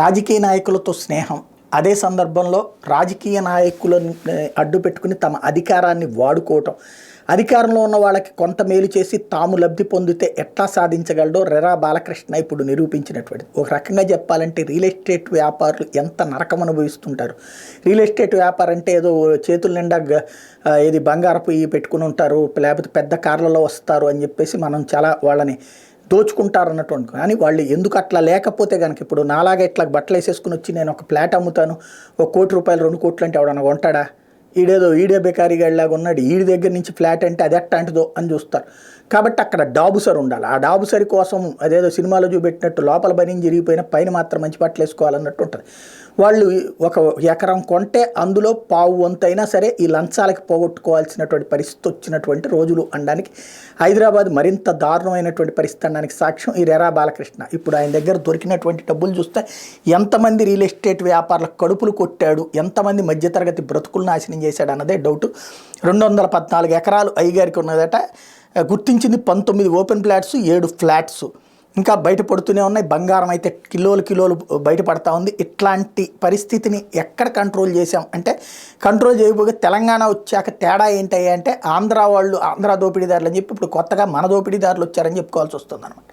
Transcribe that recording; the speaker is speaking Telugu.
రాజకీయ నాయకులతో స్నేహం, అదే సందర్భంలో రాజకీయ నాయకులను అడ్డు పెట్టుకుని తమ అధికారాన్ని వాడుకోవటం, అధికారంలో ఉన్న వాళ్ళకి కొంత మేలు చేసి తాము లబ్ధి పొందితే ఎట్లా సాధించగలడో రెరా బాలకృష్ణ ఇప్పుడు నిరూపించినటువంటిది. ఒక రకంగా చెప్పాలంటే రియల్ ఎస్టేట్ వ్యాపారులు ఎంత నరకం అనుభవిస్తుంటారు. రియల్ ఎస్టేట్ వ్యాపారం అంటే ఏదో చేతుల నిండా ఏది బంగారపు ఇవి పెట్టుకుని ఉంటారు, లేకపోతే పెద్ద కార్లలో వస్తారు అని చెప్పేసి మనం చాలా వాళ్ళని దోచుకుంటారు అన్నటువంటి. కానీ వాళ్ళు ఎందుకు అట్లా లేకపోతే కనుక ఇప్పుడు నాలాగా ఇట్లా బట్టలు వేసేసుకుని వచ్చి నేను ఒక ఫ్లాట్ అమ్ముతాను, ఒక కోటి రూపాయలు 2 కోట్లు అంటే ఎవడన్నా కొంటాడా? ఈడే బేకారీగాడిలాగా ఉన్నాడు, ఈడి దగ్గర నుంచి ఫ్లాట్ అంటే అది ఎట్టాంటిదో అని చూస్తారు. కాబట్టి అక్కడ డాబుసరి ఉండాలి. ఆ డాబుసరి కోసం అదేదో సినిమాలో చూపెట్టినట్టు లోపల బని జరిగిపోయినా పైన మాత్రం మంచి బట్టలు వేసుకోవాలన్నట్టు ఉంటుంది. వాళ్ళు ఒక ఎకరం కొంటే అందులో పావు వంతైనా సరే ఈ లంచాలకి పోగొట్టుకోవాల్సినటువంటి పరిస్థితి వచ్చినటువంటి రోజులు అనడానికి హైదరాబాద్ మరింత దారుణమైనటువంటి పరిస్థితి అనడానికి సాక్ష్యం ఈ రెరా బాలకృష్ణ. ఇప్పుడు ఆయన దగ్గర దొరికినటువంటి డబ్బులు చూస్తే ఎంతమంది రియల్ ఎస్టేట్ వ్యాపారుల కడుపులు కొట్టాడు, ఎంతమంది మధ్యతరగతి బ్రతుకులు నాశనం చేశాడు అన్నదే డౌట్. 214 ఎకరాలు అయ్యగారికి ఉన్నదట. గుర్తించింది 19 ఓపెన్ ప్లాట్స్, 7 ఫ్లాట్స్ ఇంకా బయటపడుతూనే ఉన్నాయి. బంగారం అయితే కిలోలు బయటపడతా ఉంది. ఇట్లాంటి పరిస్థితిని ఎక్కడ కంట్రోల్ చేశాం అంటే, కంట్రోల్ చేయకపోతే తెలంగాణ వచ్చాక తేడా ఏంటయ్యా అంటే ఆంధ్ర వాళ్ళు ఆంధ్ర దోపిడీదారులు అని చెప్పి ఇప్పుడు కొత్తగా మన దోపిడీదారులు వచ్చారని చెప్పుకోవాల్సి వస్తుంది అనమాట.